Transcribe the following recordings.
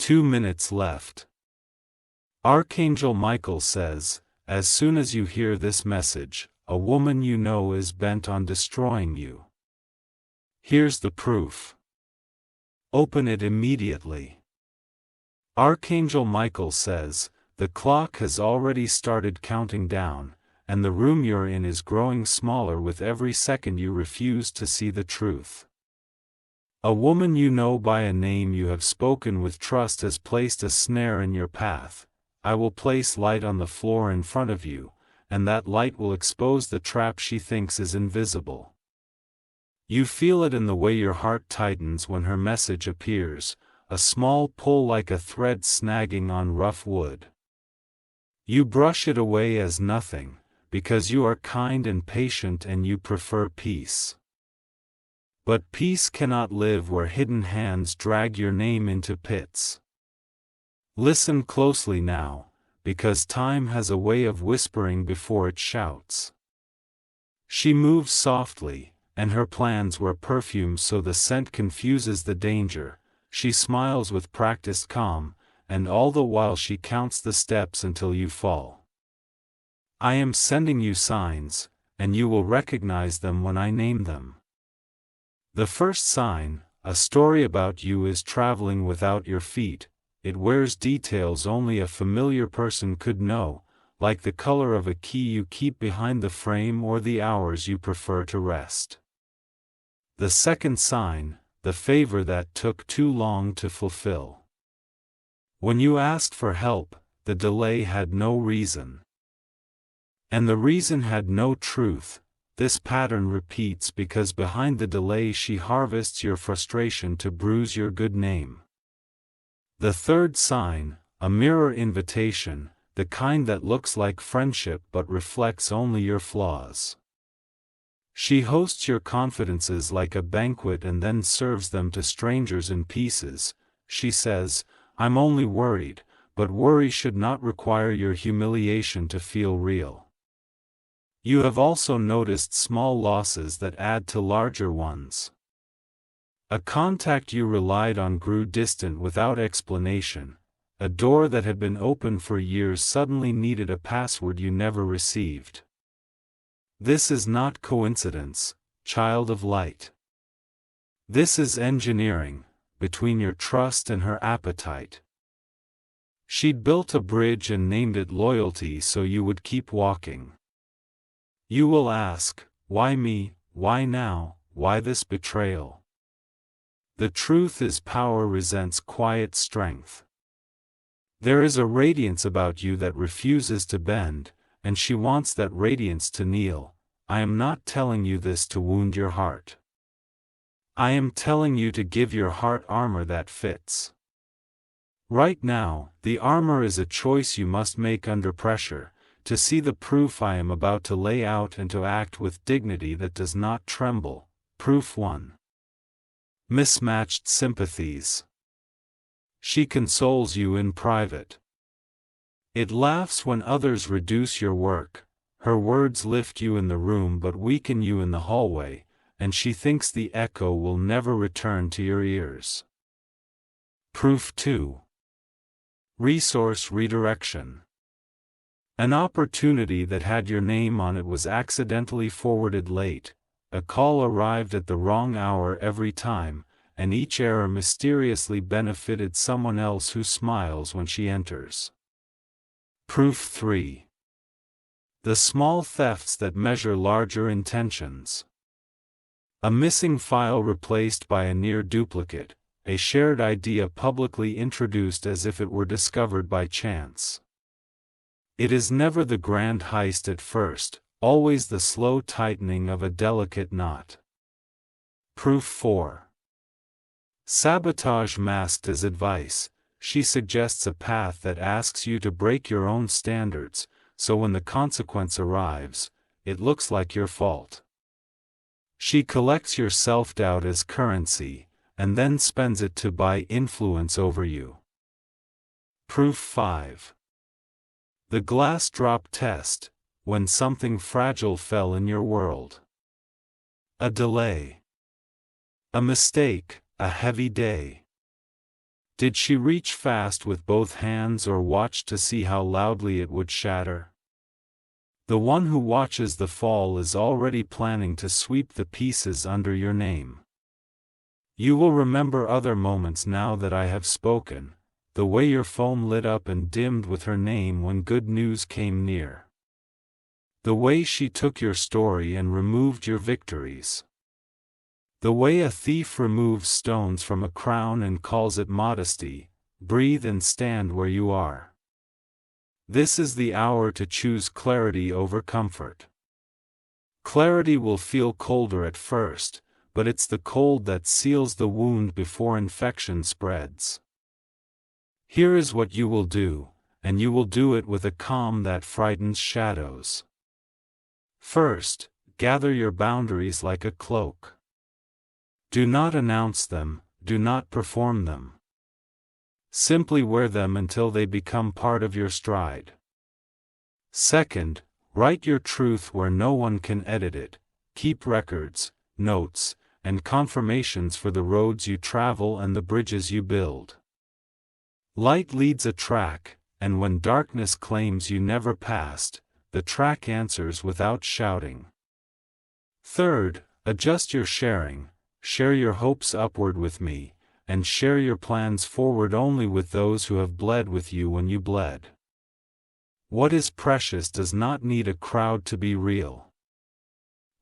2 minutes left. Archangel Michael says, as soon as you hear this message, a woman you know is bent on destroying you. Here's the proof. Open it immediately. Archangel Michael says, the clock has already started counting down, and the room you're in is growing smaller with every second you refuse to see the truth. A woman you know by a name you have spoken with trust has placed a snare in your path. I will place light on the floor in front of you, and that light will expose the trap she thinks is invisible. You feel it in the way your heart tightens when her message appears, a small pull like a thread snagging on rough wood. You brush it away as nothing, because you are kind and patient and you prefer peace. But peace cannot live where hidden hands drag your name into pits. Listen closely now, because time has a way of whispering before it shouts. She moves softly, and her plans were perfume so the scent confuses the danger. She smiles with practiced calm, and all the while she counts the steps until you fall. I am sending you signs, and you will recognize them when I name them. The first sign, a story about you is traveling without your feet. It wears details only a familiar person could know, like the color of a key you keep behind the frame or the hours you prefer to rest. The second sign, the favor that took too long to fulfill. When you asked for help, the delay had no reason. And the reason had no truth. This pattern repeats because behind the delay she harvests your frustration to bruise your good name. The third sign, a mirror invitation, the kind that looks like friendship but reflects only your flaws. She hosts your confidences like a banquet and then serves them to strangers in pieces. She says, I'm only worried, but worry should not require your humiliation to feel real. You have also noticed small losses that add to larger ones. A contact you relied on grew distant without explanation. A door that had been open for years suddenly needed a password you never received. This is not coincidence, child of light. This is engineering, between your trust and her appetite. She'd built a bridge and named it loyalty so you would keep walking. You will ask, why me, why now, why this betrayal? The truth is power resents quiet strength. There is a radiance about you that refuses to bend, and she wants that radiance to kneel. I am not telling you this to wound your heart. I am telling you to give your heart armor that fits. Right now, the armor is a choice you must make under pressure, to see the proof I am about to lay out and to act with dignity that does not tremble. Proof 1. Mismatched sympathies. She consoles you in private. It laughs when others reduce your work. Her words lift you in the room but weaken you in the hallway, and she thinks the echo will never return to your ears. Proof 2. Resource redirection. An opportunity that had your name on it was accidentally forwarded late. A call arrived at the wrong hour every time, and each error mysteriously benefited someone else who smiles when she enters. Proof 3. The small thefts that measure larger intentions. A missing file replaced by a near duplicate, a shared idea publicly introduced as if it were discovered by chance. It is never the grand heist at first, always the slow tightening of a delicate knot. Proof 4. Sabotage masked as advice. She suggests a path that asks you to break your own standards, so when the consequence arrives, it looks like your fault. She collects your self-doubt as currency, and then spends it to buy influence over you. Proof 5. The glass drop test, when something fragile fell in your world. A delay. A mistake, a heavy day. Did she reach fast with both hands or watch to see how loudly it would shatter? The one who watches the fall is already planning to sweep the pieces under your name. You will remember other moments now that I have spoken, the way your phone lit up and dimmed with her name when good news came near. The way she took your story and removed your victories. The way a thief removes stones from a crown and calls it modesty. Breathe and stand where you are. This is the hour to choose clarity over comfort. Clarity will feel colder at first, but it's the cold that seals the wound before infection spreads. Here is what you will do, and you will do it with a calm that frightens shadows. First, gather your boundaries like a cloak. Do not announce them, do not perform them. Simply wear them until they become part of your stride. Second, write your truth where no one can edit it. Keep records, notes, and confirmations for the roads you travel and the bridges you build. Light leads a track, and when darkness claims you never passed, the track answers without shouting. Third, adjust your sharing. Share your hopes upward with me, and share your plans forward only with those who have bled with you when you bled. What is precious does not need a crowd to be real.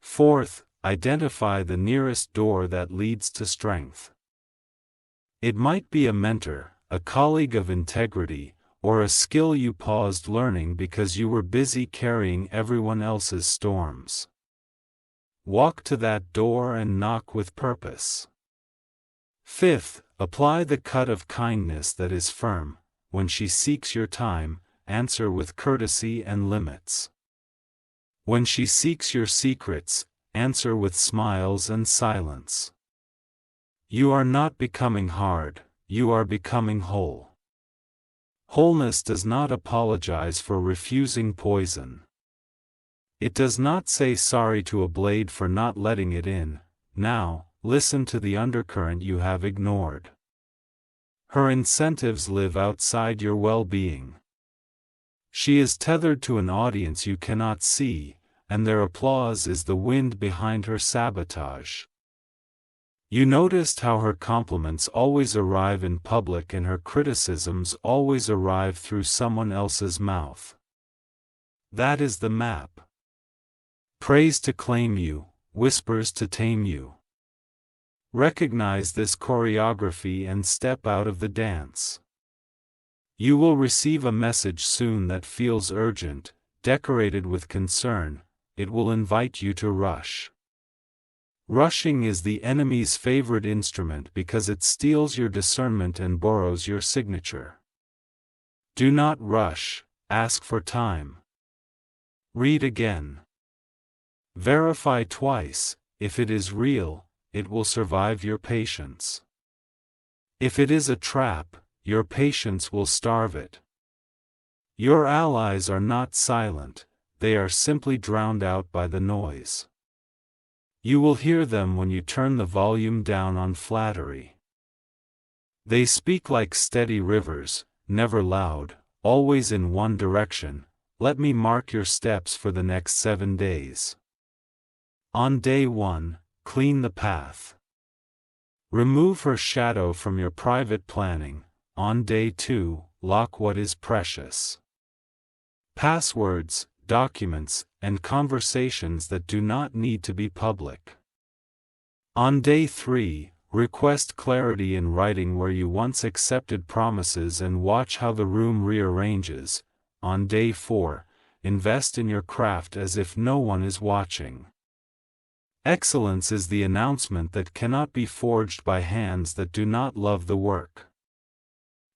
Fourth, identify the nearest door that leads to strength. It might be a mentor, a colleague of integrity, or a skill you paused learning because you were busy carrying everyone else's storms. Walk to that door and knock with purpose. Fifth, apply the cut of kindness that is firm. When she seeks your time, answer with courtesy and limits. When she seeks your secrets, answer with smiles and silence. You are not becoming hard, you are becoming whole. Wholeness does not apologize for refusing poison. It does not say sorry to a blade for not letting it in. Now, listen to the undercurrent you have ignored. Her incentives live outside your well-being. She is tethered to an audience you cannot see, and their applause is the wind behind her sabotage. You noticed how her compliments always arrive in public and her criticisms always arrive through someone else's mouth. That is the map. Praise to claim you, whispers to tame you. Recognize this choreography and step out of the dance. You will receive a message soon that feels urgent, decorated with concern. It will invite you to rush. Rushing is the enemy's favorite instrument because it steals your discernment and borrows your signature. Do not rush, ask for time. Read again. Verify twice. If it is real, it will survive your patience. If it is a trap, your patience will starve it. Your allies are not silent, they are simply drowned out by the noise. You will hear them when you turn the volume down on flattery. They speak like steady rivers, never loud, always in one direction. Let me mark your steps for the next 7 days. On day 1, clean the path. Remove her shadow from your private planning. On day 2, lock what is precious. Passwords, documents, and conversations that do not need to be public. On day 3, request clarity in writing where you once accepted promises and watch how the room rearranges. On day 4, invest in your craft as if no one is watching. Excellence is the announcement that cannot be forged by hands that do not love the work.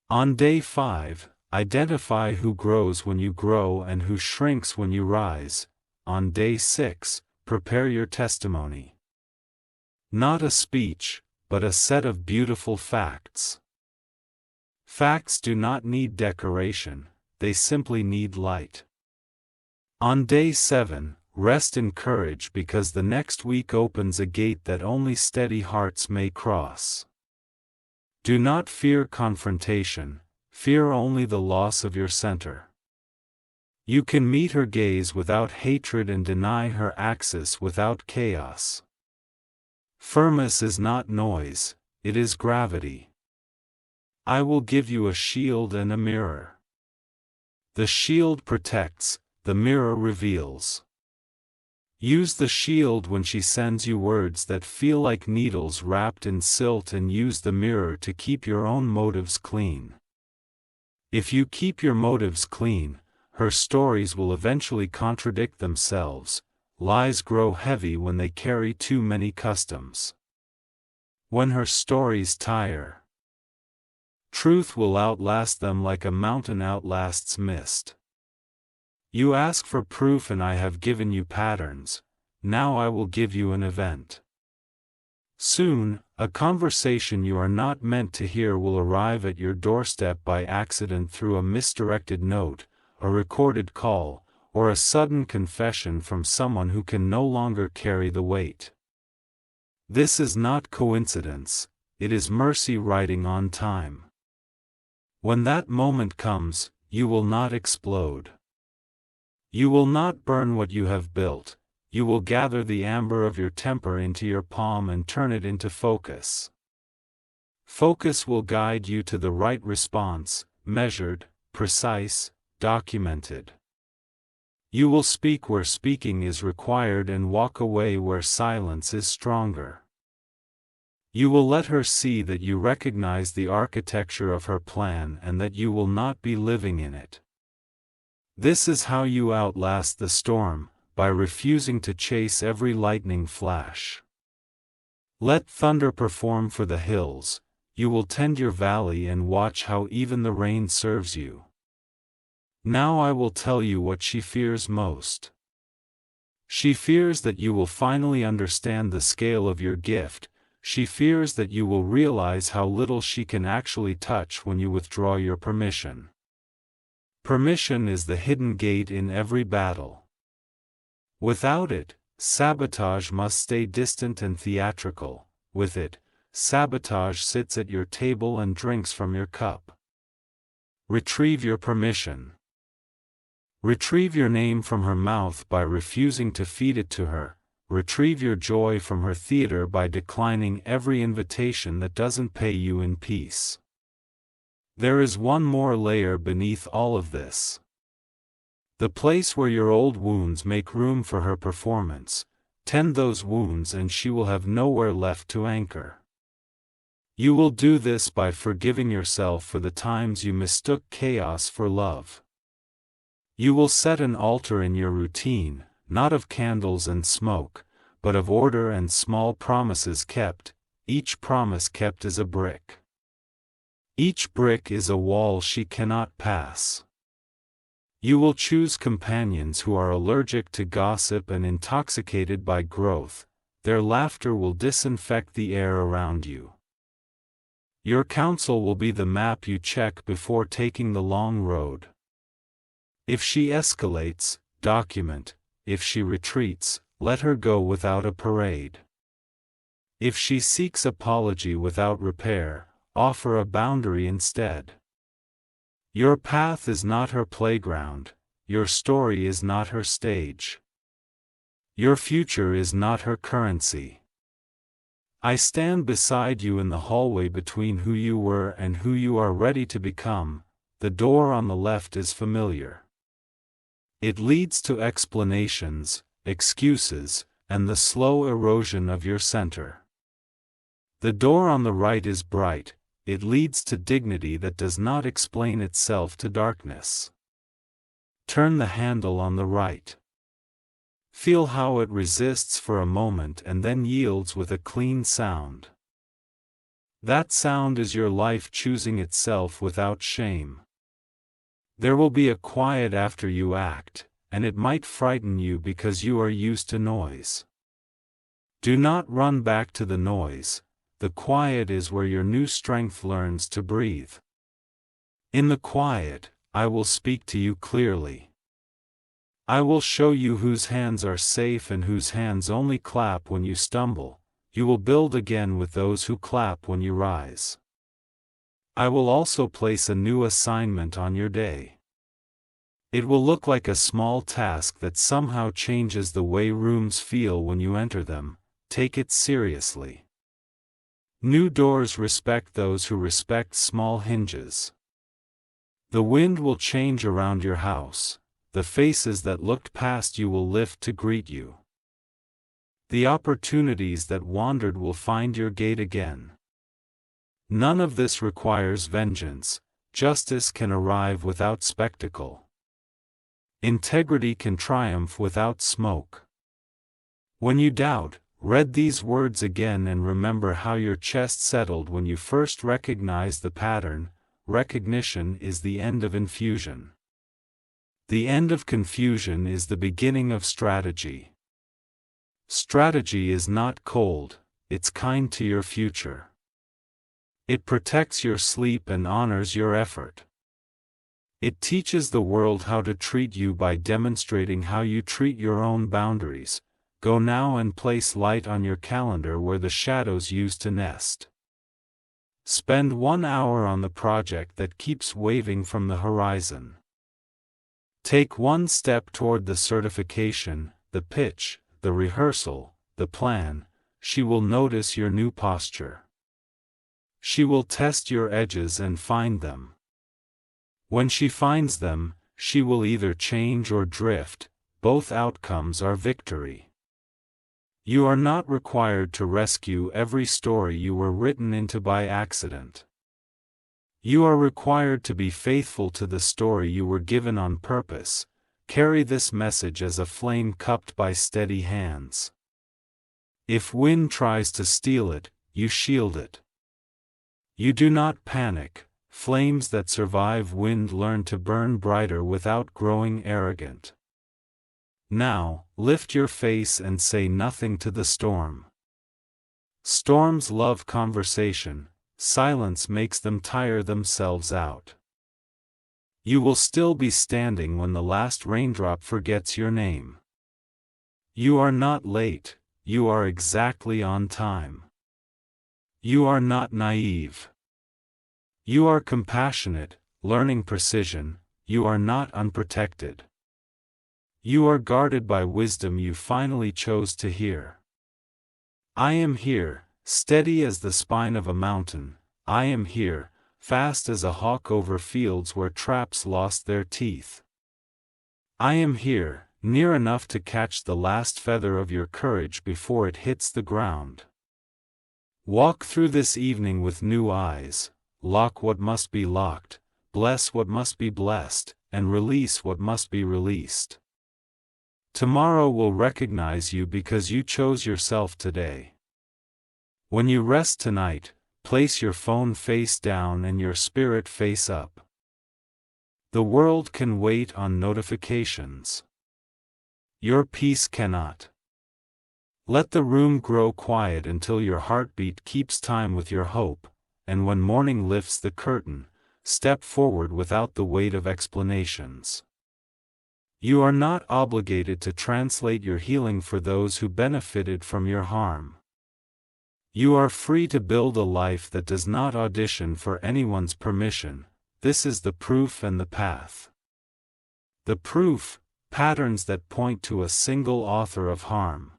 On day 5, identify who grows when you grow and who shrinks when you rise. On day 6, prepare your testimony. Not a speech, but a set of beautiful facts. Facts do not need decoration, they simply need light. On day 7, rest in courage because the next week opens a gate that only steady hearts may cross. Do not fear confrontation, fear only the loss of your center. You can meet her gaze without hatred and deny her access without chaos. Firmness is not noise, it is gravity. I will give you a shield and a mirror. The shield protects, the mirror reveals. Use the shield when she sends you words that feel like needles wrapped in silt, and use the mirror to keep your own motives clean. If you keep your motives clean, her stories will eventually contradict themselves. Lies grow heavy when they carry too many customs. When her stories tire, truth will outlast them like a mountain outlasts mist. You ask for proof and I have given you patterns, now I will give you an event. Soon, a conversation you are not meant to hear will arrive at your doorstep by accident through a misdirected note, a recorded call, or a sudden confession from someone who can no longer carry the weight. This is not coincidence, it is mercy writing on time. When that moment comes, you will not explode. You will not burn what you have built, you will gather the amber of your temper into your palm and turn it into focus. Focus will guide you to the right response, measured, precise, documented. You will speak where speaking is required and walk away where silence is stronger. You will let her see that you recognize the architecture of her plan and that you will not be living in it. This is how you outlast the storm, by refusing to chase every lightning flash. Let thunder perform for the hills, you will tend your valley and watch how even the rain serves you. Now I will tell you what she fears most. She fears that you will finally understand the scale of your gift, she fears that you will realize how little she can actually touch when you withdraw your permission. Permission is the hidden gate in every battle. Without it, sabotage must stay distant and theatrical. With it, sabotage sits at your table and drinks from your cup. Retrieve your permission. Retrieve your name from her mouth by refusing to feed it to her. Retrieve your joy from her theater by declining every invitation that doesn't pay you in peace. There is one more layer beneath all of this. The place where your old wounds make room for her performance. Tend those wounds and she will have nowhere left to anchor. You will do this by forgiving yourself for the times you mistook chaos for love. You will set an altar in your routine, not of candles and smoke, but of order and small promises kept. Each promise kept is a brick. Each brick is a wall she cannot pass. You will choose companions who are allergic to gossip and intoxicated by growth. Their laughter will disinfect the air around you. Your counsel will be the map you check before taking the long road. If she escalates, document. If she retreats, let her go without a parade. If she seeks apology without repair, offer a boundary instead. Your path is not her playground, your story is not her stage. Your future is not her currency. I stand beside you in the hallway between who you were and who you are ready to become. The door on the left is familiar. It leads to explanations, excuses, and the slow erosion of your center. The door on the right is bright, it leads to dignity that does not explain itself to darkness. Turn the handle on the right. Feel how it resists for a moment and then yields with a clean sound. That sound is your life choosing itself without shame. There will be a quiet after you act, and it might frighten you because you are used to noise. Do not run back to the noise, the quiet is where your new strength learns to breathe. In the quiet, I will speak to you clearly. I will show you whose hands are safe and whose hands only clap when you stumble. You will build again with those who clap when you rise. I will also place a new assignment on your day. It will look like a small task that somehow changes the way rooms feel when you enter them. Take it seriously. New doors respect those who respect small hinges. The wind will change around your house. The faces that looked past you will lift to greet you. The opportunities that wandered will find your gate again. None of this requires vengeance. Justice can arrive without spectacle. Integrity can triumph without smoke. When you doubt, read these words again and remember how your chest settled when you first recognized the pattern. Recognition is the end of infusion. The end of confusion is the beginning of strategy. Strategy is not cold, it's kind to your future. It protects your sleep and honors your effort. It teaches the world how to treat you by demonstrating how you treat your own boundaries. Go now and place light on your calendar where the shadows used to nest. Spend 1 hour on the project that keeps waving from the horizon. Take one step toward the certification, the pitch, the rehearsal, the plan. She will notice your new posture. She will test your edges and find them. When she finds them, she will either change or drift. Both outcomes are victory. You are not required to rescue every story you were written into by accident. You are required to be faithful to the story you were given on purpose. Carry this message as a flame cupped by steady hands. If wind tries to steal it, you shield it. You do not panic. Flames that survive wind learn to burn brighter without growing arrogant. Now, lift your face and say nothing to the storm. Storms love conversation. Silence makes them tire themselves out. You will still be standing when the last raindrop forgets your name. You are not late, you are exactly on time. You are not naive. You are compassionate, learning precision. You are not unprotected. You are guarded by wisdom you finally chose to hear. I am here, steady as the spine of a mountain. I am here, fast as a hawk over fields where traps lost their teeth. I am here, near enough to catch the last feather of your courage before it hits the ground. Walk through this evening with new eyes. Lock what must be locked, bless what must be blessed, and release what must be released. Tomorrow will recognize you because you chose yourself today. When you rest tonight, place your phone face down and your spirit face up. The world can wait on notifications. Your peace cannot. Let the room grow quiet until your heartbeat keeps time with your hope, and when morning lifts the curtain, step forward without the weight of explanations. You are not obligated to translate your healing for those who benefited from your harm. You are free to build a life that does not audition for anyone's permission. This is the proof and the path. The proof, patterns that point to a single author of harm.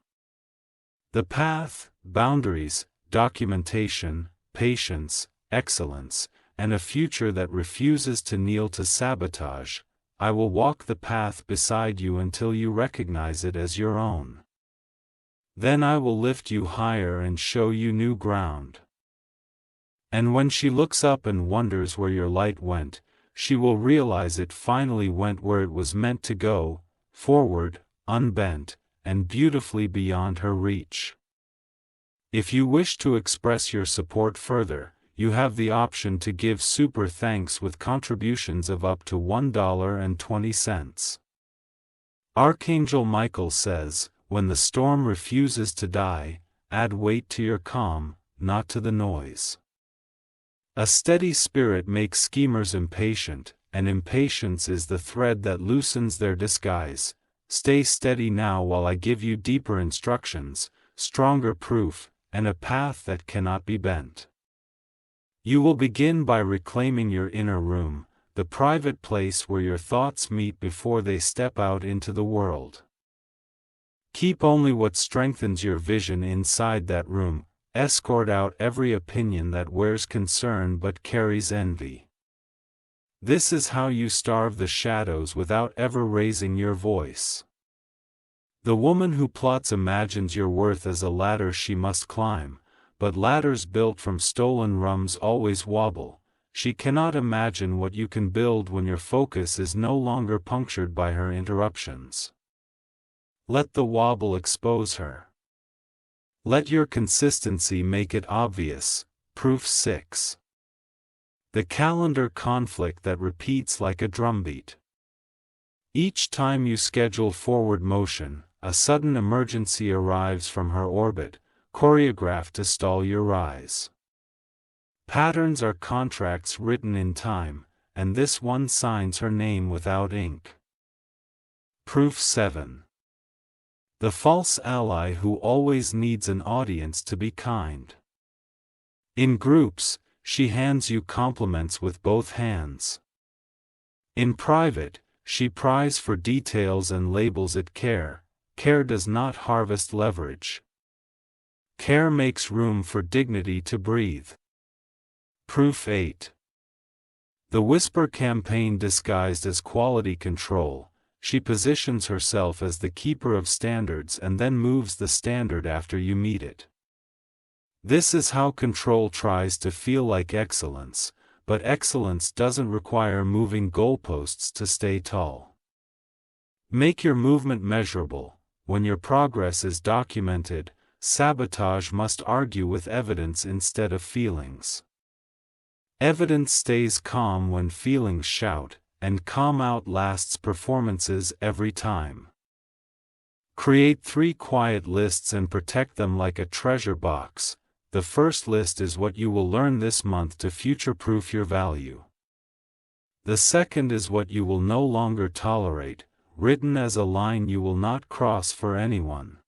The path, boundaries, documentation, patience, excellence, and a future that refuses to kneel to sabotage. I will walk the path beside you until you recognize it as your own. Then I will lift you higher and show you new ground. And when she looks up and wonders where your light went, she will realize it finally went where it was meant to go, forward, unbent, and beautifully beyond her reach. If you wish to express your support further, you have the option to give super thanks with contributions of up to $1.20. Archangel Michael says, when the storm refuses to die, add weight to your calm, not to the noise. A steady spirit makes schemers impatient, and impatience is the thread that loosens their disguise. Stay steady now while I give you deeper instructions, stronger proof, and a path that cannot be bent. You will begin by reclaiming your inner room, the private place where your thoughts meet before they step out into the world. Keep only what strengthens your vision inside that room, escort out every opinion that wears concern but carries envy. This is how you starve the shadows without ever raising your voice. The woman who plots imagines your worth as a ladder she must climb, but ladders built from stolen rungs always wobble. She cannot imagine what you can build when your focus is no longer punctured by her interruptions. Let the wobble expose her. Let your consistency make it obvious. Proof 6. The calendar conflict that repeats like a drumbeat. Each time you schedule forward motion, a sudden emergency arrives from her orbit, choreographed to stall your rise. Patterns are contracts written in time, and this one signs her name without ink. Proof 7. The false ally who always needs an audience to be kind. In groups, she hands you compliments with both hands. In private, she pries for details and labels it care. Care does not harvest leverage. Care makes room for dignity to breathe. Proof 8. The whisper campaign disguised as quality control. She positions herself as the keeper of standards and then moves the standard after you meet it. This is how control tries to feel like excellence, but excellence doesn't require moving goalposts to stay tall. Make your movement measurable. When your progress is documented, sabotage must argue with evidence instead of feelings. Evidence stays calm when feelings shout, and calm outlasts performances every time. Create 3 quiet lists and protect them like a treasure box. The first list is what you will learn this month to future-proof your value. The second is what you will no longer tolerate, written as a line you will not cross for anyone.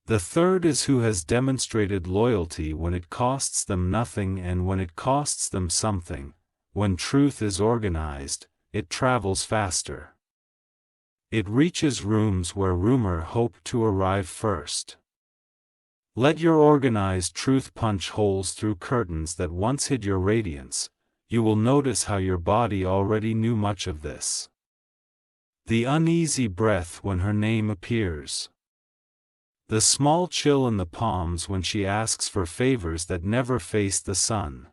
The third is who has demonstrated loyalty when it costs them nothing and when it costs them something. When truth is organized, it travels faster. It reaches rooms where rumor hoped to arrive first. Let your organized truth punch holes through curtains that once hid your radiance. You will notice how your body already knew much of this. The uneasy breath when her name appears. The small chill in the palms when she asks for favors that never face the sun.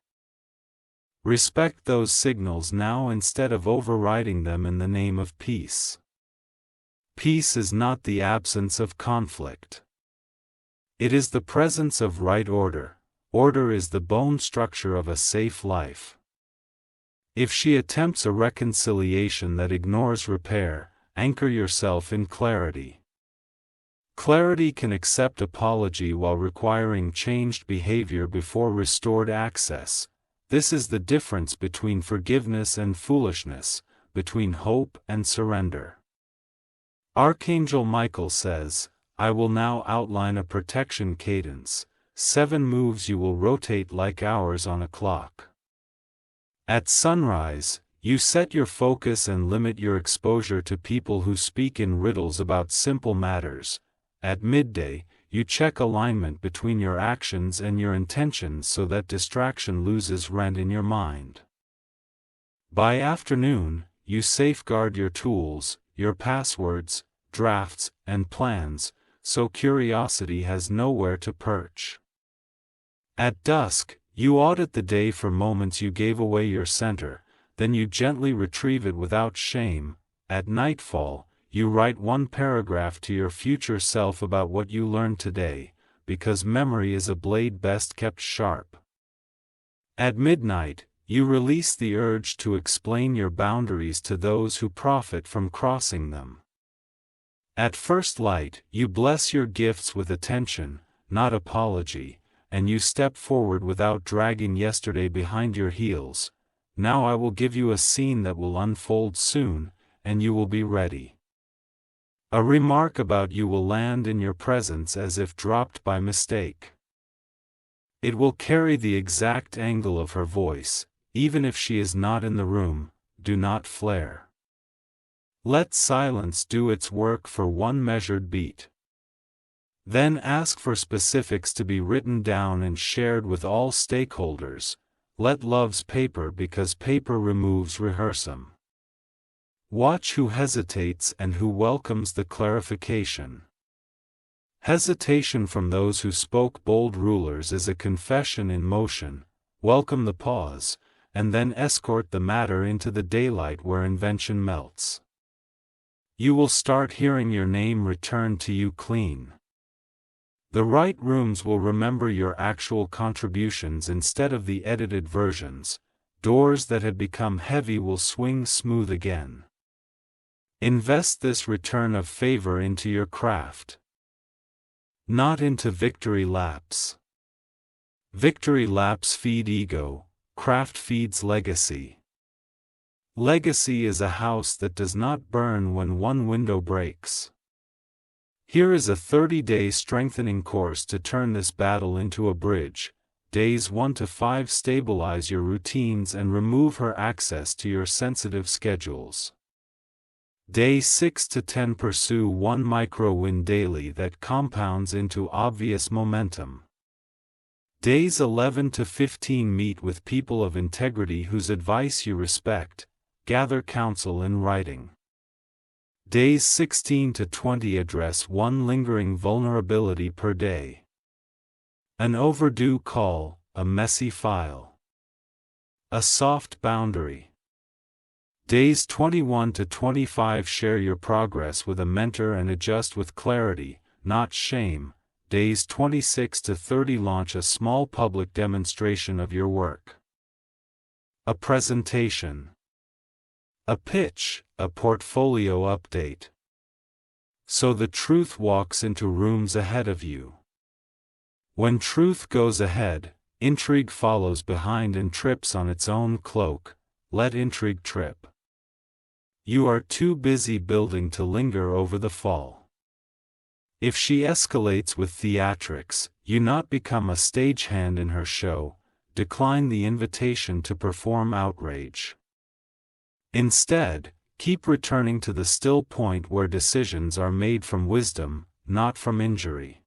Respect those signals now instead of overriding them in the name of peace. Peace is not the absence of conflict. It is the presence of right order. Order is the bone structure of a safe life. If she attempts a reconciliation that ignores repair, anchor yourself in clarity. Clarity can accept apology while requiring changed behavior before restored access. This is the difference between forgiveness and foolishness, between hope and surrender. Archangel Michael says, I will now outline a protection cadence, 7 moves you will rotate like hours on a clock. At sunrise, you set your focus and limit your exposure to people who speak in riddles about simple matters. At midday, you check alignment between your actions and your intentions so that distraction loses rent in your mind. By afternoon, you safeguard your tools, your passwords, drafts, and plans, so curiosity has nowhere to perch. At dusk, you audit the day for moments you gave away your center, then you gently retrieve it without shame. At nightfall, you write 1 paragraph to your future self about what you learned today, because memory is a blade best kept sharp. At midnight, you release the urge to explain your boundaries to those who profit from crossing them. At first light, you bless your gifts with attention, not apology, and you step forward without dragging yesterday behind your heels. Now I will give you a scene that will unfold soon, and you will be ready. A remark about you will land in your presence as if dropped by mistake. It will carry the exact angle of her voice, even if she is not in the room. Do not flare. Let silence do its work for one measured beat. Then ask for specifics to be written down and shared with all stakeholders. Let love's paper because paper removes rehearsum. Watch who hesitates and who welcomes the clarification. Hesitation from those who spoke bold rulers is a confession in motion. Welcome the pause, and then escort the matter into the daylight where invention melts. You will start hearing your name returned to you clean. The right rooms will remember your actual contributions instead of the edited versions. Doors that had become heavy will swing smooth again. Invest this return of favor into your craft, not into victory laps. Victory laps feed ego, craft feeds legacy. Legacy is a house that does not burn when one window breaks. Here is a 30-day strengthening course to turn this battle into a bridge. Days 1 to 5 stabilize your routines and remove her access to your sensitive schedules. Day 6 to 10 pursue one micro-win daily that compounds into obvious momentum. Days 11 to 15 meet with people of integrity whose advice you respect, gather counsel in writing. Days 16 to 20 address one lingering vulnerability per day. An overdue call, a messy file. A soft boundary. Days 21 to 25 share your progress with a mentor and adjust with clarity, not shame. Days 26 to 30 launch a small public demonstration of your work. A presentation. A pitch, a portfolio update. So the truth walks into rooms ahead of you. When truth goes ahead, intrigue follows behind and trips on its own cloak. Let intrigue trip. You are too busy building to linger over the fall. If she escalates with theatrics, you not become a stagehand in her show. Decline the invitation to perform outrage. Instead, keep returning to the still point where decisions are made from wisdom, not from injury.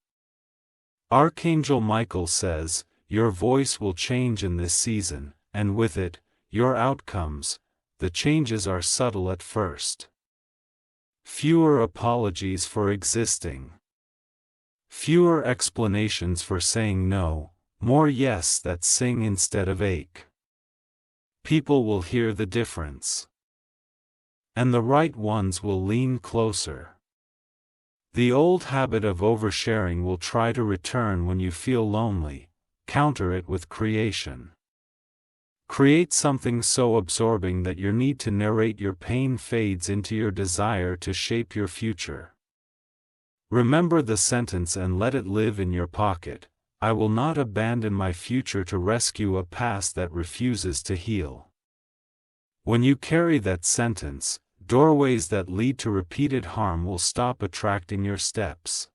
Archangel Michael says, your voice will change in this season, and with it, your outcomes. The changes are subtle at first. Fewer apologies for existing. Fewer explanations for saying no, more yes that sing instead of ache. People will hear the difference. And the right ones will lean closer. The old habit of oversharing will try to return when you feel lonely. Counter it with creation. Create something so absorbing that your need to narrate your pain fades into your desire to shape your future. Remember the sentence and let it live in your pocket. I will not abandon my future to rescue a past that refuses to heal. When you carry that sentence, doorways that lead to repeated harm will stop attracting your steps.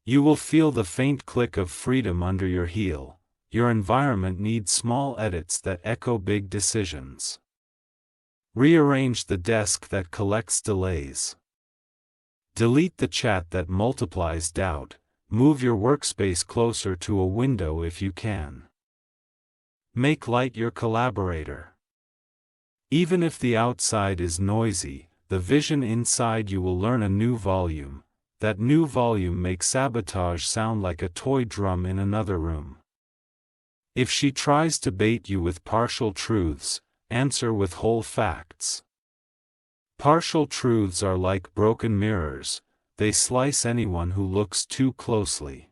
You will feel the faint click of freedom under your heel. Your environment needs small edits that echo big decisions. Rearrange the desk that collects delays. Delete the chat that multiplies doubt. Move your workspace closer to a window if you can. Make light your collaborator. Even if the outside is noisy, the vision inside you will learn a new volume. That new volume makes sabotage sound like a toy drum in another room. If she tries to bait you with partial truths, answer with whole facts. Partial truths are like broken mirrors, they slice anyone who looks too closely.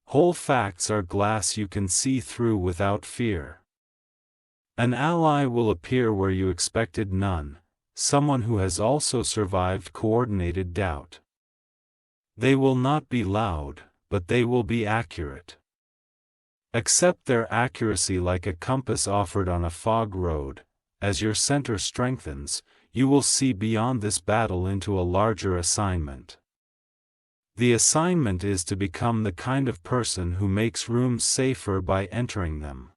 Whole facts are glass you can see through without fear. An ally will appear where you expected none, someone who has also survived coordinated doubt. They will not be loud, but they will be accurate. Accept their accuracy like a compass offered on a fog road. As your center strengthens, you will see beyond this battle into a larger assignment. The assignment is to become the kind of person who makes rooms safer by entering them.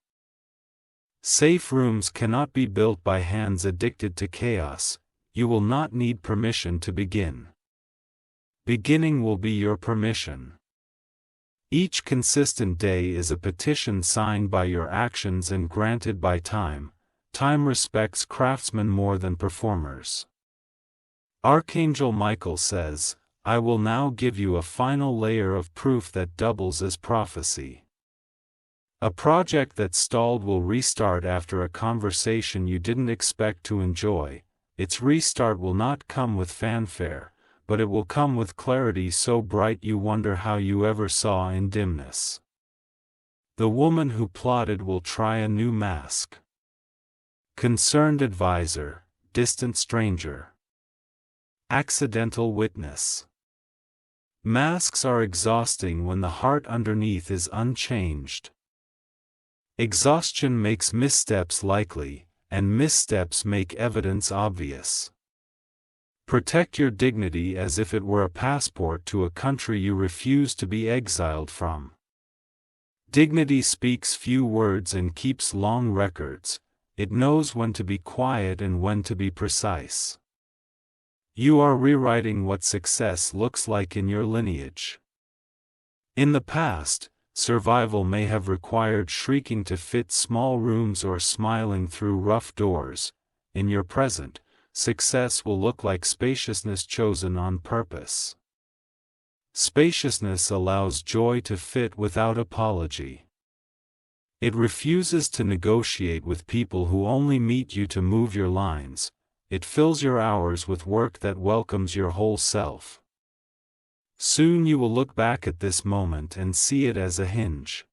Safe rooms cannot be built by hands addicted to chaos. You will not need permission to begin. Beginning will be your permission. Each consistent day is a petition signed by your actions and granted by time. Time respects craftsmen more than performers. Archangel Michael says, I will now give you a final layer of proof that doubles as prophecy. A project that stalled will restart after a conversation you didn't expect to enjoy. Its restart will not come with fanfare, but it will come with clarity so bright you wonder how you ever saw in dimness. The woman who plotted will try a new mask. Concerned advisor, distant stranger. Accidental witness. Masks are exhausting when the heart underneath is unchanged. Exhaustion makes missteps likely, and missteps make evidence obvious. Protect your dignity as if it were a passport to a country you refuse to be exiled from. Dignity speaks few words and keeps long records. It knows when to be quiet and when to be precise. You are rewriting what success looks like in your lineage. In the past, survival may have required shrieking to fit small rooms or smiling through rough doors. In your present, success will look like spaciousness chosen on purpose. Spaciousness allows joy to fit without apology. It refuses to negotiate with people who only meet you to move your lines. It fills your hours with work that welcomes your whole self. Soon you will look back at this moment and see it as a hinge.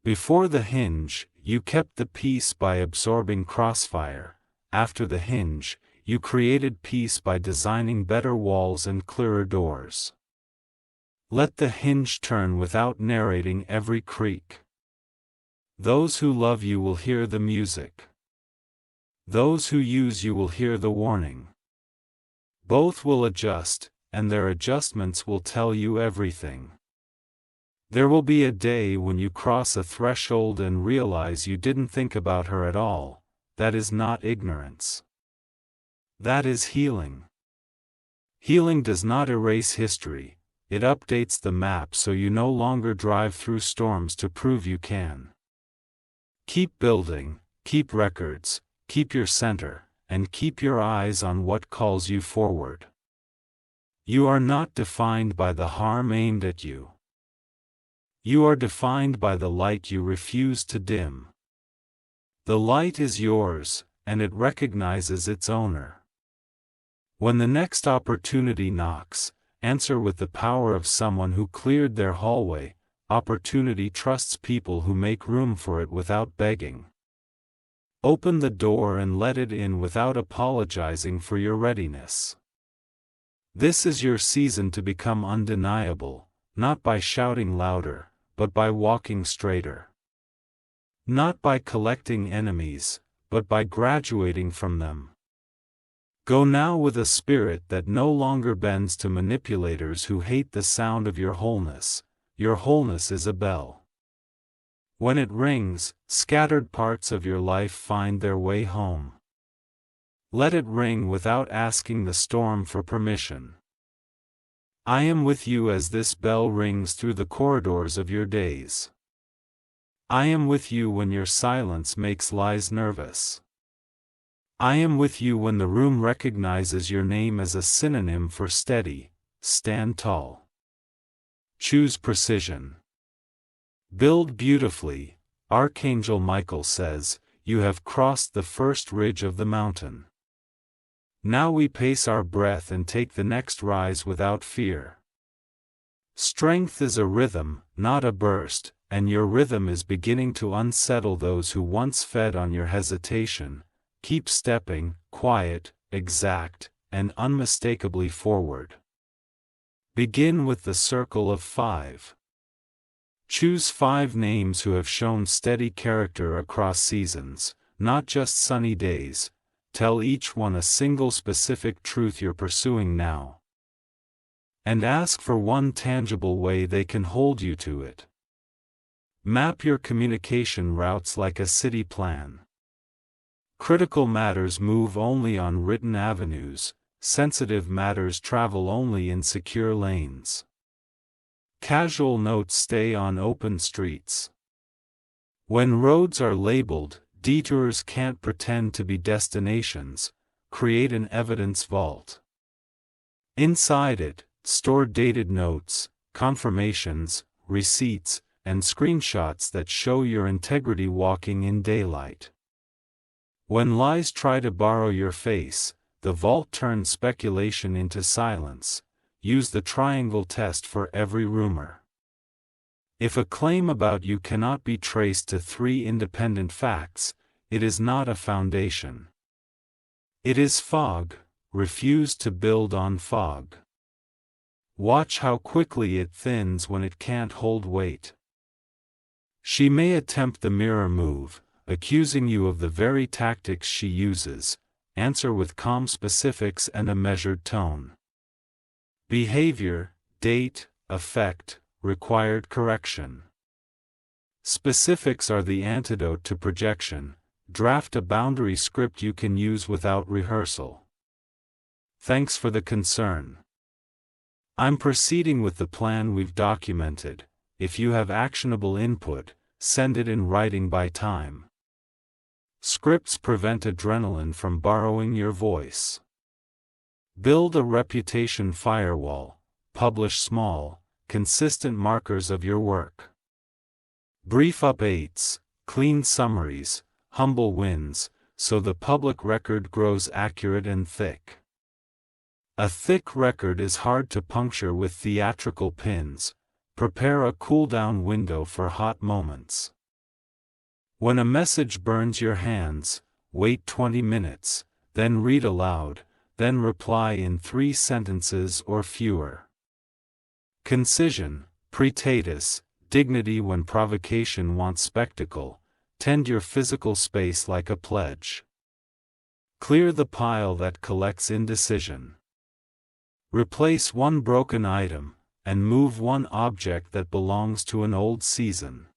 Before the hinge, you kept the peace by absorbing crossfire. After the hinge, you created peace by designing better walls and clearer doors. Let the hinge turn without narrating every creak. Those who love you will hear the music. Those who use you will hear the warning. Both will adjust, and their adjustments will tell you everything. There will be a day when you cross a threshold and realize you didn't think about her at all. That is not ignorance. That is healing. Healing does not erase history, it updates the map so you no longer drive through storms to prove you can. Keep building, keep records, keep your center, and keep your eyes on what calls you forward. You are not defined by the harm aimed at you. You are defined by the light you refuse to dim. The light is yours, and it recognizes its owner. When the next opportunity knocks, answer with the power of someone who cleared their hallway. Opportunity trusts people who make room for it without begging. Open the door and let it in without apologizing for your readiness. This is your season to become undeniable, not by shouting louder, but by walking straighter. Not by collecting enemies, but by graduating from them. Go now with a spirit that no longer bends to manipulators who hate the sound of your wholeness. Your wholeness is a bell. When it rings, scattered parts of your life find their way home. Let it ring without asking the storm for permission. I am with you as this bell rings through the corridors of your days. I am with you when your silence makes lies nervous. I am with you when the room recognizes your name as a synonym for steady. Stand tall. Choose precision. Build beautifully. Archangel Michael says, you have crossed the first ridge of the mountain. Now we pace our breath and take the next rise without fear. Strength is a rhythm, not a burst, and your rhythm is beginning to unsettle those who once fed on your hesitation. Keep stepping, quiet, exact, and unmistakably forward. Begin with the circle of 5. Choose 5 names who have shown steady character across seasons, not just sunny days. Tell each one a single specific truth you're pursuing now. and ask for one tangible way they can hold you to it. Map your communication routes like a city plan. Critical matters move only on written avenues, sensitive matters travel only in secure lanes. Casual notes stay on open streets. When roads are labeled, detours can't pretend to be destinations. Create an evidence vault. Inside it, store dated notes, confirmations, receipts, and screenshots that show your integrity walking in daylight. When lies try to borrow your face, the vault turns speculation into silence. Use the triangle test for every rumor. If a claim about you cannot be traced to 3 independent facts, it is not a foundation. It is fog. Refuse to build on fog. Watch how quickly it thins when it can't hold weight. She may attempt the mirror move, accusing you of the very tactics she uses. Answer with calm specifics and a measured tone. Behavior, date, effect, required correction. Specifics are the antidote to projection. Draft a boundary script you can use without rehearsal. Thanks for the concern. I'm proceeding with the plan we've documented. If you have actionable input, send it in writing by time. Scripts prevent adrenaline from borrowing your voice. Build a reputation firewall. Publish small, consistent markers of your work. Brief updates, clean summaries, humble wins, so the public record grows accurate and thick. A thick record is hard to puncture with theatrical pins. Prepare a cool-down window for hot moments. When a message burns your hands, wait 20 minutes, then read aloud, then reply in 3 sentences or fewer. Concision, pretense, dignity when provocation wants spectacle. Tend your physical space like a pledge. Clear the pile that collects indecision. Replace one broken item, and move one object that belongs to an old season.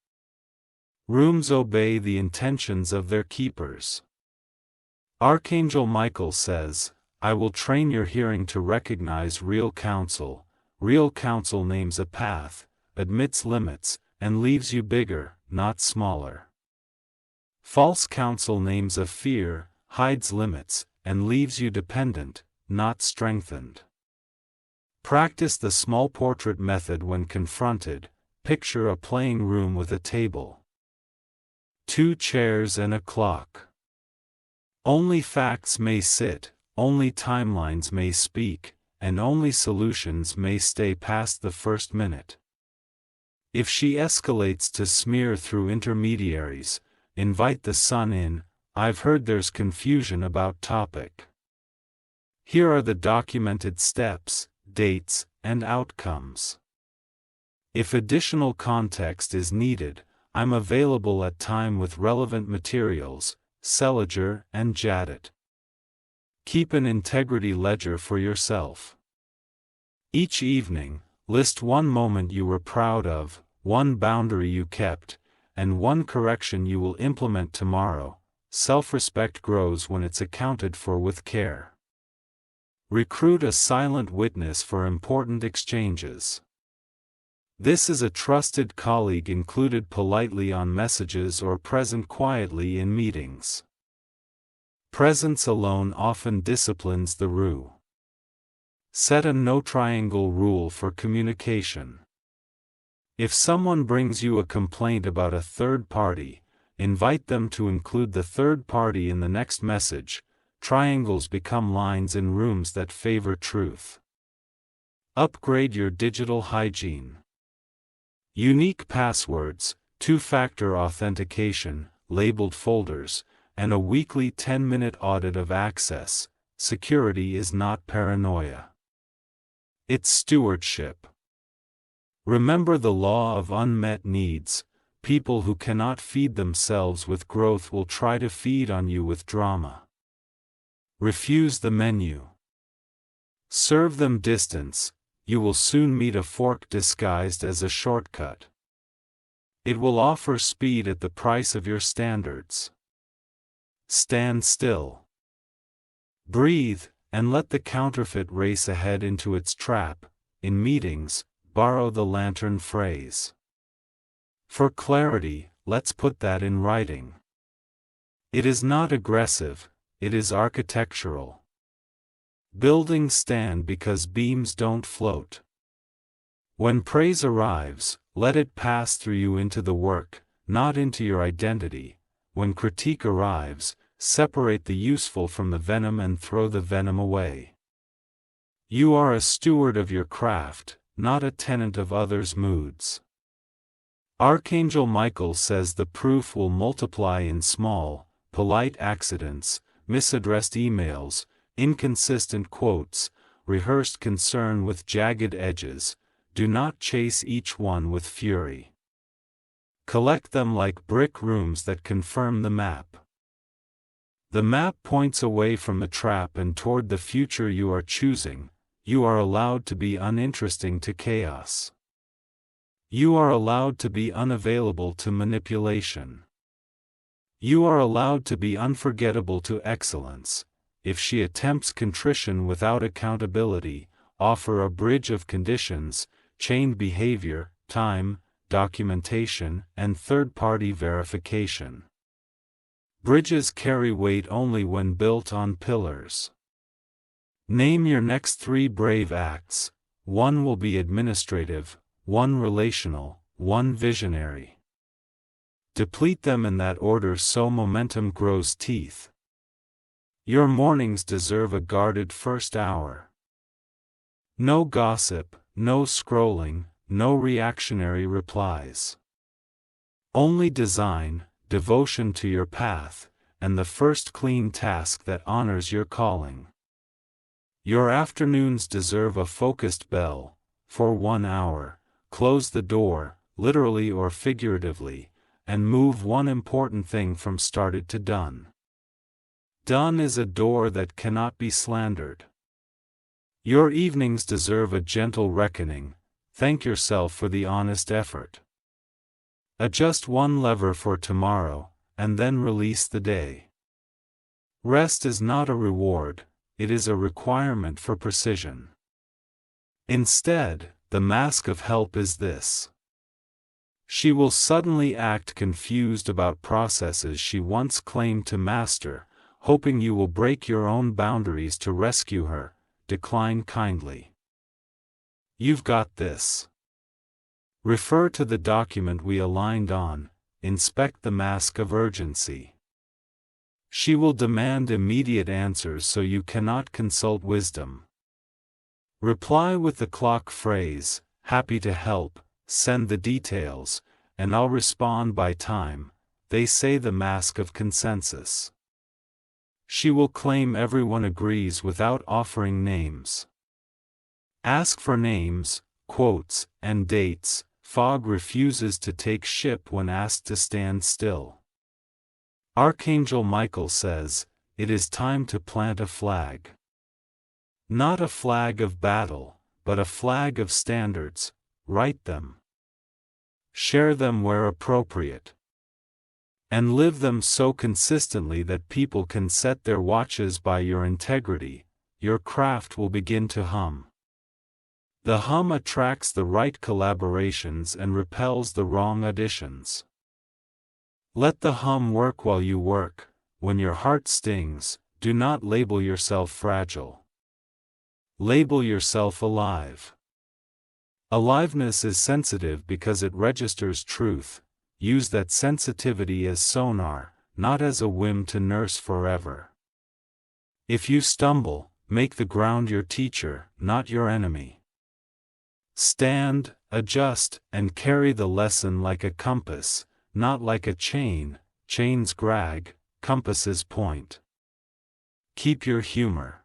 Rooms obey the intentions of their keepers. Archangel Michael says, I will train your hearing to recognize real counsel. Real counsel names a path, admits limits, and leaves you bigger, not smaller. False counsel names a fear, hides limits, and leaves you dependent, not strengthened. Practice the small portrait method when confronted. Picture a playing room with a table, 2 chairs and a clock. Only facts may sit, only timelines may speak, and only solutions may stay past the first minute. If she escalates to smear through intermediaries, invite the sun in. I've heard there's confusion about topic. Here are the documented steps, dates, and outcomes. If additional context is needed, I'm available at time with relevant materials, Seliger and Jadit. Keep an integrity ledger for yourself. Each evening, list one moment you were proud of, one boundary you kept, and one correction you will implement tomorrow. Self-respect grows when it's accounted for with care. Recruit a silent witness for important exchanges. This is a trusted colleague included politely on messages or present quietly in meetings. Presence alone often disciplines the roux. Set a no-triangle rule for communication. If someone brings you a complaint about a third party, invite them to include the third party in the next message. Triangles become lines in rooms that favor truth. Upgrade your digital hygiene. Unique passwords, 2-factor authentication, labeled folders, and a weekly 10-minute audit of access. Security is not paranoia. It's stewardship. Remember the law of unmet needs. People who cannot feed themselves with growth will try to feed on you with drama. Refuse the menu. Serve them distance. you will soon meet a fork disguised as a shortcut. It will offer speed at the price of your standards. Stand still. Breathe, and let the counterfeit race ahead into its trap. In meetings, borrow the lantern phrase. For clarity, let's put that in writing. It is not aggressive, it is architectural. Buildings stand because beams don't float. When praise arrives, let it pass through you into the work, not into your identity. When critique arrives, separate the useful from the venom and throw the venom away. You are a steward of your craft, not a tenant of others' moods. Archangel Michael says the proof will multiply in small, polite accidents, misaddressed emails, inconsistent quotes, rehearsed concern with jagged edges. Do not chase each one with fury. Collect them like brick rooms that confirm the map. The map points away from the trap and toward the future you are choosing. You are allowed to be uninteresting to chaos. You are allowed to be unavailable to manipulation. You are allowed to be unforgettable to excellence. If she attempts contrition without accountability, offer a bridge of conditions, chained behavior, time, documentation, and third-party verification. Bridges carry weight only when built on pillars. Name your next 3 brave acts. 1 will be administrative, 1 relational, 1 visionary. Deplete them in that order so momentum grows teeth. Your mornings deserve a guarded first hour. No gossip, no scrolling, no reactionary replies. Only design, devotion to your path, and the first clean task that honors your calling. Your afternoons deserve a focused bell. For 1 hour, close the door, literally or figuratively, and move one important thing from started to done. Done is a door that cannot be slandered. Your evenings deserve a gentle reckoning. Thank yourself for the honest effort. Adjust one lever for tomorrow, and then release the day. Rest is not a reward, it is a requirement for precision. Instead, the mask of help is this. She will suddenly act confused about processes she once claimed to master, hoping you will break your own boundaries to rescue her. Decline kindly. You've got this. Refer to the document we aligned on. Inspect the mask of urgency. She will demand immediate answers so you cannot consult wisdom. Reply with the clock phrase, happy to help, send the details, and I'll respond by time. They say the mask of consensus. She will claim everyone agrees without offering names. Ask for names, quotes, and dates. Fog refuses to take ship when asked to stand still. Archangel Michael says, it is time to plant a flag. Not a flag of battle, but a flag of standards. Write them. Share them where appropriate. And live them so consistently that people can set their watches by your integrity. Your craft will begin to hum. The hum attracts the right collaborations and repels the wrong additions. Let the hum work while you work. When your heart stings, do not label yourself fragile. Label yourself alive. Aliveness is sensitive because it registers truth. Use that sensitivity as sonar, not as a whim to nurse forever. If you stumble, make the ground your teacher, not your enemy. Stand, adjust, and carry the lesson like a compass, not like a chain. Chains drag, compasses point. Keep your humor.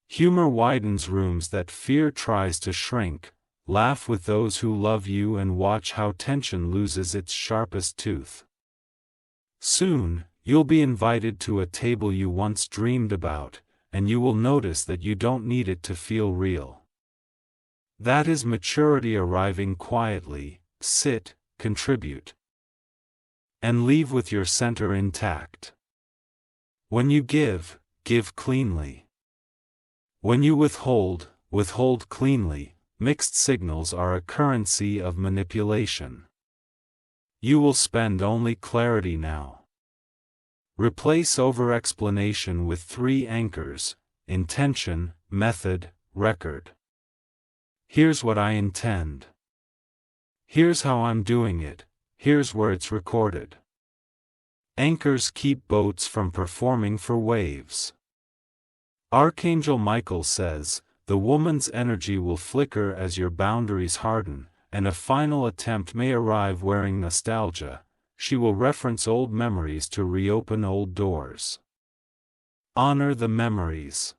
Humor widens rooms that fear tries to shrink. Laugh with those who love you and watch how tension loses its sharpest tooth. Soon, you'll be invited to a table you once dreamed about, and you will notice that you don't need it to feel real. That is maturity arriving quietly. Sit, contribute, and leave with your center intact. When you give, give cleanly. When you withhold, withhold cleanly. Mixed signals are a currency of manipulation. You will spend only clarity now. Replace over-explanation with 3 anchors: intention, method, record. Here's what I intend. Here's how I'm doing it. Here's where it's recorded. Anchors keep boats from performing for waves. Archangel Michael says, the woman's energy will flicker as your boundaries harden, and a final attempt may arrive wearing nostalgia. She will reference old memories to reopen old doors. Honor the memories.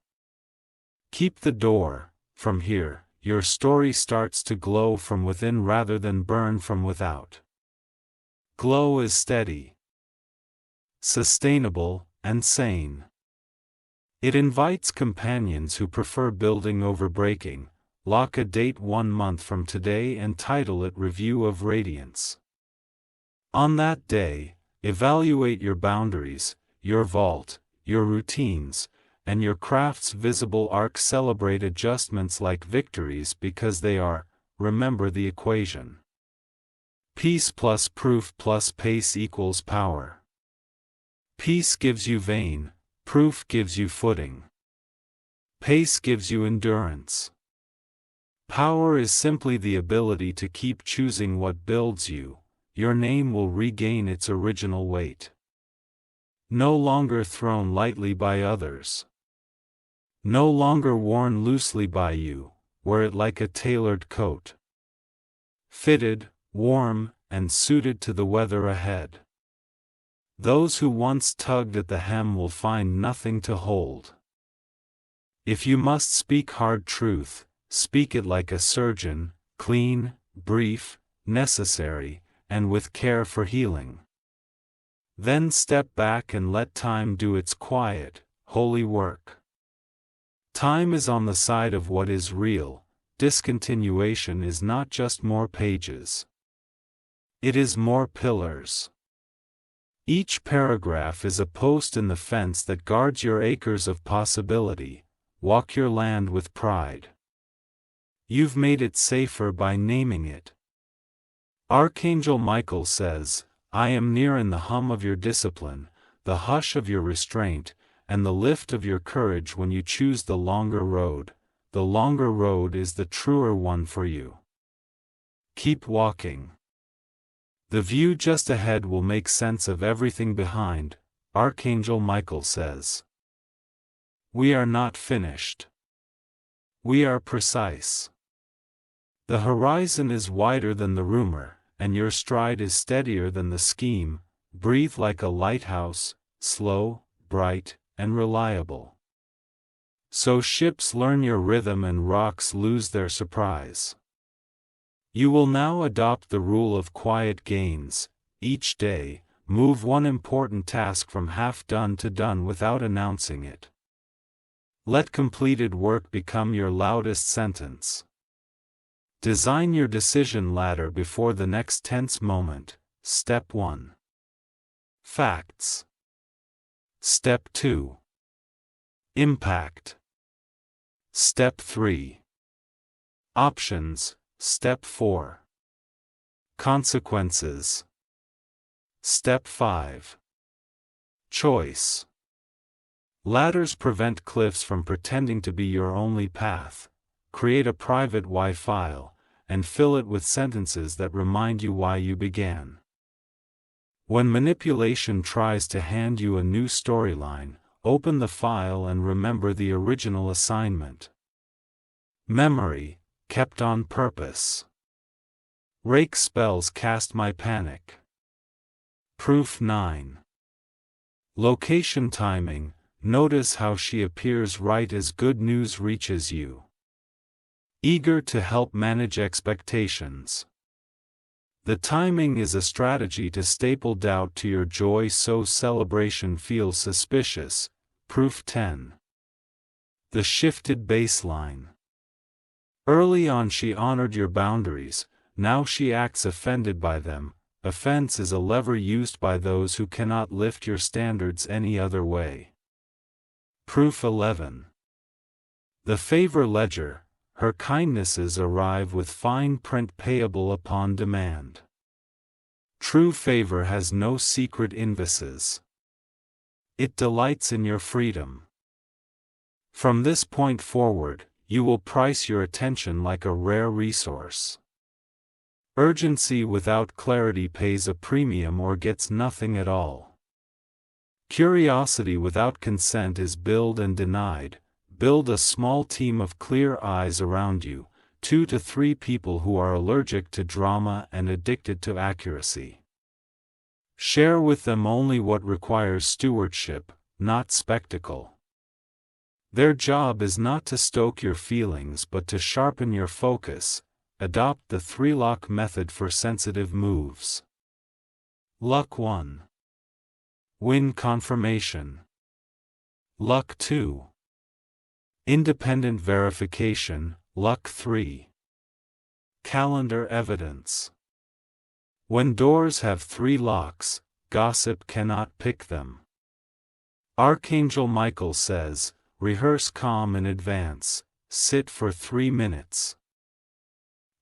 Keep the door. From here, your story starts to glow from within rather than burn from without. Glow is steady, sustainable, and sane. It invites companions who prefer building over breaking. Lock a date 1 month from today and title it Review of Radiance. On that day, evaluate your boundaries, your vault, your routines, and your craft's visible arc. Celebrate adjustments like victories because they are. Remember the equation. Peace plus proof plus pace equals power. Peace gives you vein, proof gives you footing. Pace gives you endurance. Power is simply the ability to keep choosing what builds you. Your name will regain its original weight. No longer thrown lightly by others. No longer worn loosely by you. Wear it like a tailored coat. Fitted, warm, and suited to the weather ahead. Those who once tugged at the hem will find nothing to hold. If you must speak hard truth, speak it like a surgeon, clean, brief, necessary, and with care for healing. Then step back and let time do its quiet, holy work. Time is on the side of what is real. Discontinuation is not just more pages. It is more pillars. Each paragraph is a post in the fence that guards your acres of possibility. Walk your land with pride. You've made it safer by naming it. Archangel Michael says, I am near in the hum of your discipline, the hush of your restraint, and the lift of your courage when you choose the longer road. The longer road is the truer one for you. Keep walking. The view just ahead will make sense of everything behind, Archangel Michael says. We are not finished. We are precise. The horizon is wider than the rumor, and your stride is steadier than the scheme. Breathe like a lighthouse, slow, bright, and reliable. So ships learn your rhythm and rocks lose their surprise. You will now adopt the rule of quiet gains. Each day, move one important task from half done to done without announcing it. Let completed work become your loudest sentence. Design your decision ladder before the next tense moment. Step 1. Facts. Step 2. Impact. Step 3. Options. Step 4. Consequences. Step 5. Choice. Ladders prevent cliffs from pretending to be your only path. Create a private WI file, and fill it with sentences that remind you why you began. When manipulation tries to hand you a new storyline, open the file and remember the original assignment. Memory, kept on purpose. Rake spells cast my panic. Proof 9. Location timing, notice how she appears right as good news reaches you. Eager to help manage expectations. The timing is a strategy to staple doubt to your joy so celebration feels suspicious. Proof 10. The shifted baseline. Early on she honored your boundaries, now she acts offended by them. Offense is a lever used by those who cannot lift your standards any other way. Proof 11. The favor ledger, her kindnesses arrive with fine print payable upon demand. True favor has no secret invoices. It delights in your freedom. From this point forward, you will price your attention like a rare resource. Urgency without clarity pays a premium or gets nothing at all. Curiosity without consent is billed and denied. Build a small team of clear eyes around you, 2 to 3 people who are allergic to drama and addicted to accuracy. Share with them only what requires stewardship, not spectacle. Their job is not to stoke your feelings but to sharpen your focus. Adopt the 3-lock method for sensitive moves. Luck 1. Win confirmation. Luck 2. Independent verification. Luck 3. Calendar evidence. When doors have 3 locks, gossip cannot pick them. Archangel Michael says, rehearse calm in advance, sit for 3 minutes.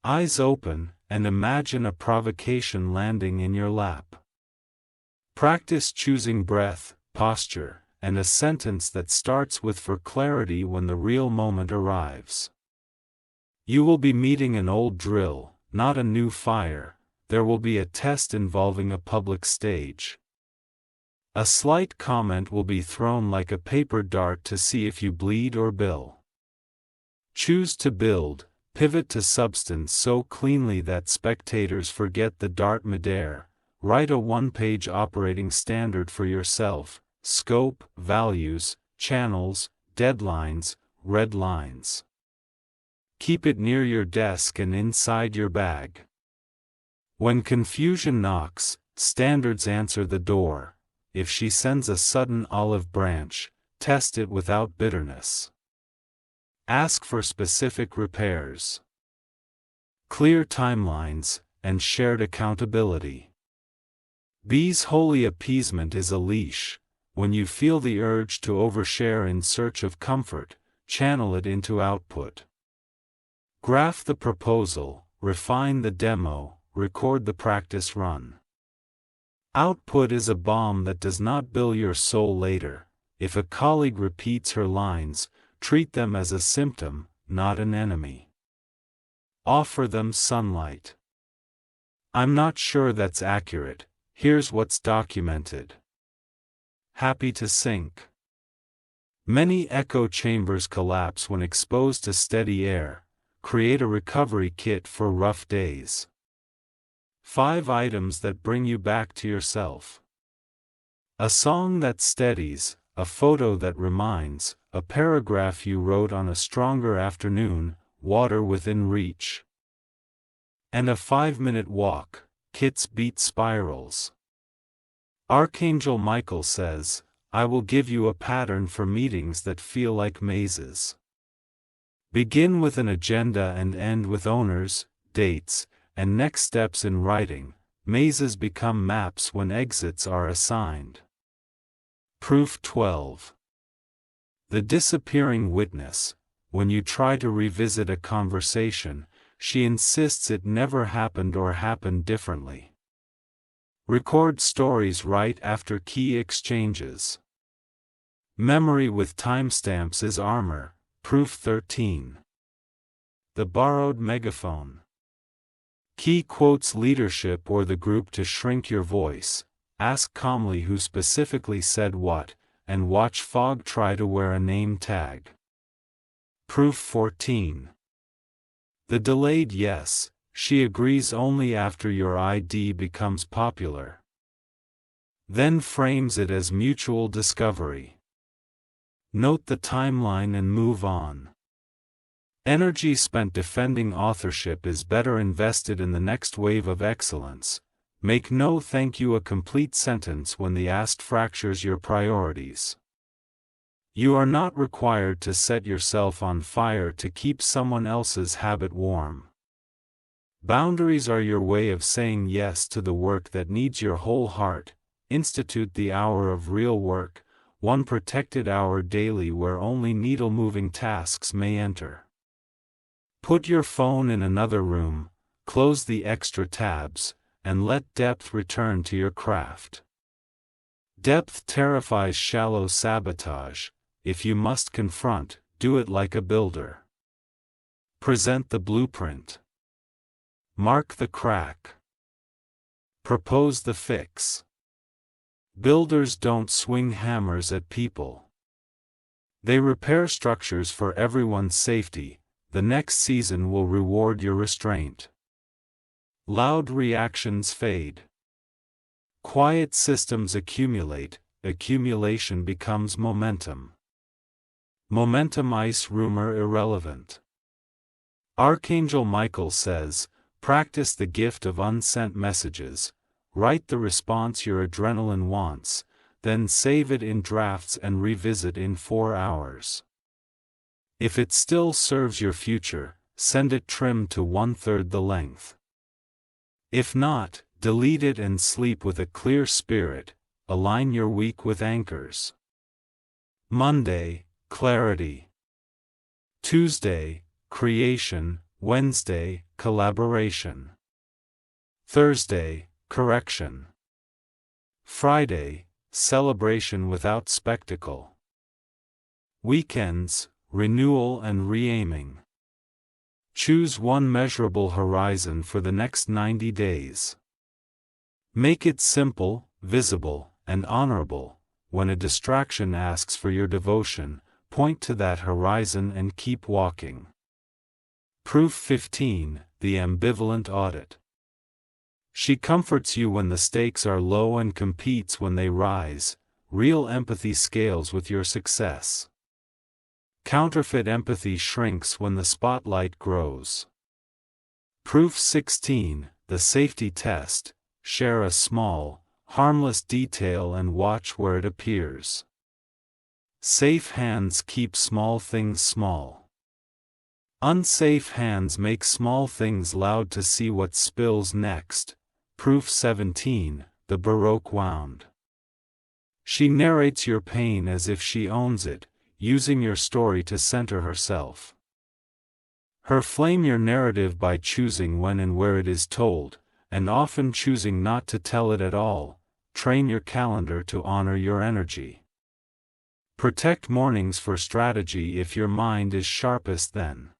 Eyes open, and imagine a provocation landing in your lap. Practice choosing breath, posture, and a sentence that starts with for clarity when the real moment arrives. You will be meeting an old drill, not a new fire. There will be a test involving a public stage. A slight comment will be thrown like a paper dart to see if you bleed or bill. Choose to build. Pivot to substance so cleanly that spectators forget the dart midair. Write a 1-page operating standard for yourself, scope, values, channels, deadlines, red lines. Keep it near your desk and inside your bag. When confusion knocks, standards answer the door. If she sends a sudden olive branch, test it without bitterness. Ask for specific repairs. Clear timelines, and shared accountability. B's holy appeasement is a leash. When you feel the urge to overshare in search of comfort, channel it into output. Graph the proposal, refine the demo, record the practice run. Output is a bomb that does not bill your soul later. If a colleague repeats her lines, treat them as a symptom, not an enemy. Offer them sunlight. I'm not sure that's accurate. Here's what's documented. Happy to sink. Many echo chambers collapse when exposed to steady air. Create a recovery kit for rough days. 5 items that bring you back to yourself. A song that steadies, a photo that reminds, a paragraph you wrote on a stronger afternoon, water within reach. And a 5-minute walk. Kits beat spirals. Archangel Michael says, I will give you a pattern for meetings that feel like mazes. Begin with an agenda and end with owners, dates, and next steps in writing. Mazes become maps when exits are assigned. Proof 12. The disappearing witness. When you try to revisit a conversation, she insists it never happened or happened differently. Record stories right after key exchanges. Memory with timestamps is armor. Proof 13. The borrowed megaphone. Key quotes leadership or the group to shrink your voice. Ask calmly who specifically said what, and watch fog try to wear a name tag. Proof 14. The delayed yes. She agrees only after your ID becomes popular. Then frames it as mutual discovery. Note the timeline and move on. Energy spent defending authorship is better invested in the next wave of excellence. Make no thank you a complete sentence when the asked fractures your priorities. You are not required to set yourself on fire to keep someone else's habit warm. Boundaries are your way of saying yes to the work that needs your whole heart. Institute the hour of real work, one protected hour daily where only needle-moving tasks may enter. Put your phone in another room, close the extra tabs, and let depth return to your craft. Depth terrifies shallow sabotage. If you must confront, do it like a builder. Present the blueprint. Mark the crack. Propose the fix. Builders don't swing hammers at people. They repair structures for everyone's safety. The next season will reward your restraint. Loud reactions fade. Quiet systems accumulate. Accumulation becomes momentum. Momentum ice rumor irrelevant. Archangel Michael says, practice the gift of unsent messages. Write the response your adrenaline wants, then save it in drafts and revisit in 4 hours. If it still serves your future, send it trimmed to 1/3 the length. If not, delete it and sleep with a clear spirit. Align your week with anchors. Monday, clarity. Tuesday, creation. Wednesday, collaboration. Thursday, correction. Friday, celebration without spectacle. Weekends, renewal and re-aiming. Choose one measurable horizon for the next 90 days. Make it simple, visible, and honorable. When a distraction asks for your devotion, point to that horizon and keep walking. Proof 15, the ambivalent audit. She comforts you when the stakes are low and competes when they rise. Real empathy scales with your success. Counterfeit empathy shrinks when the spotlight grows. Proof 16, the safety test. Share a small, harmless detail and watch where it appears. Safe hands keep small things small. Unsafe hands make small things loud to see what spills next. Proof 17, the Baroque wound. She narrates your pain as if she owns it, using your story to center herself. Her flame your narrative by choosing when and where it is told, and often choosing not to tell it at all. Train your calendar to honor your energy. Protect mornings for strategy if your mind is sharpest then.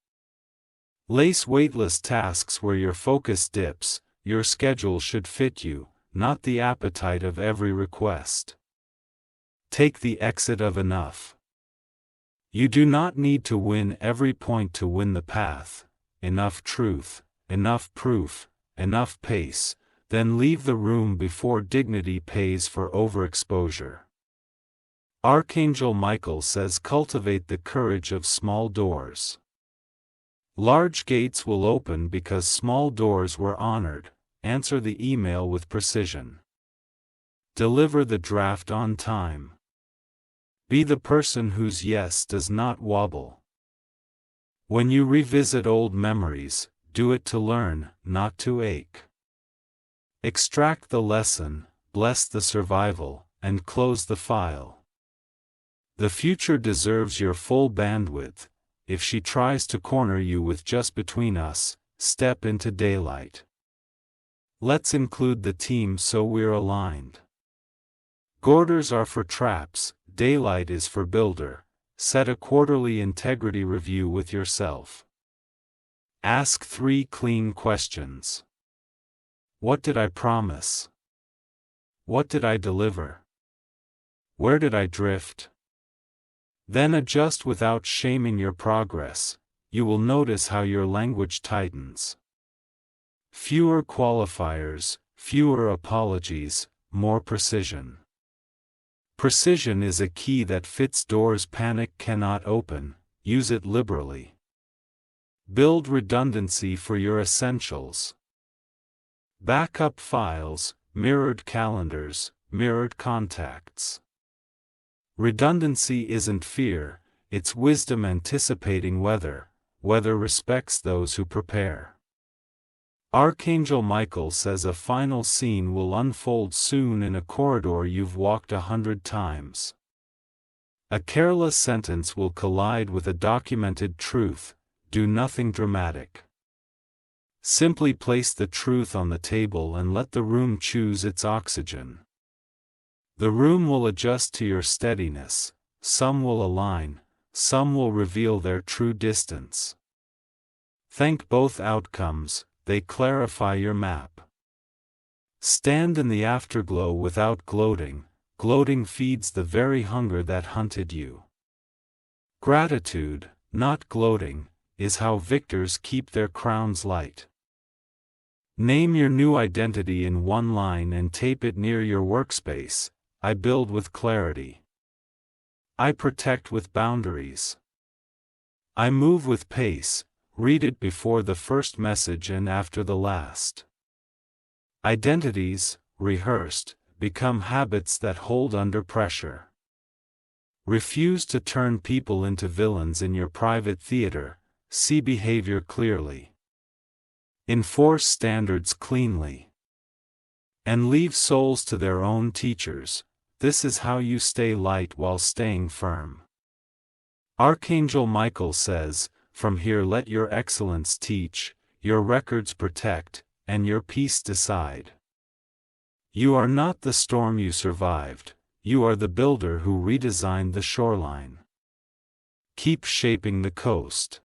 Lace weightless tasks where your focus dips. Your schedule should fit you, not the appetite of every request. Take the exit of enough. You do not need to win every point to win the path. Enough truth, enough proof, enough pace, then leave the room before dignity pays for overexposure. Archangel Michael says cultivate the courage of small doors. Large gates will open because small doors were honored. Answer the email with precision. Deliver the draft on time. Be the person whose yes does not wobble. When you revisit old memories, do it to learn, not to ache. Extract the lesson, bless the survival, and close the file. The future deserves your full bandwidth. If she tries to corner you with just between us, step into daylight. Let's include the team so we're aligned. Borders are for traps, daylight is for builder. Set a quarterly integrity review with yourself. Ask 3 clean questions. What did I promise? What did I deliver? Where did I drift? Then adjust without shaming your progress. You will notice how your language tightens. Fewer qualifiers, fewer apologies, more precision. Precision is a key that fits doors panic cannot open. Use it liberally. Build redundancy for your essentials. Backup files, mirrored calendars, mirrored contacts. Redundancy isn't fear, it's wisdom anticipating weather. Weather respects those who prepare. Archangel Michael says a final scene will unfold soon in a corridor you've walked 100 times. A careless sentence will collide with a documented truth. Do nothing dramatic. Simply place the truth on the table and let the room choose its oxygen. The room will adjust to your steadiness, some will align, some will reveal their true distance. Thank both outcomes, they clarify your map. Stand in the afterglow without gloating. Gloating feeds the very hunger that hunted you. Gratitude, not gloating, is how victors keep their crowns light. Name your new identity in one line and tape it near your workspace. I build with clarity. I protect with boundaries. I move with pace. Read it before the first message and after the last. Identities, rehearsed, become habits that hold under pressure. Refuse to turn people into villains in your private theater. See behavior clearly. Enforce standards cleanly. And leave souls to their own teachers. This is how you stay light while staying firm. Archangel Michael says, from here let your excellence teach, your records protect, and your peace decide. You are not the storm you survived, you are the builder who redesigned the shoreline. Keep shaping the coast.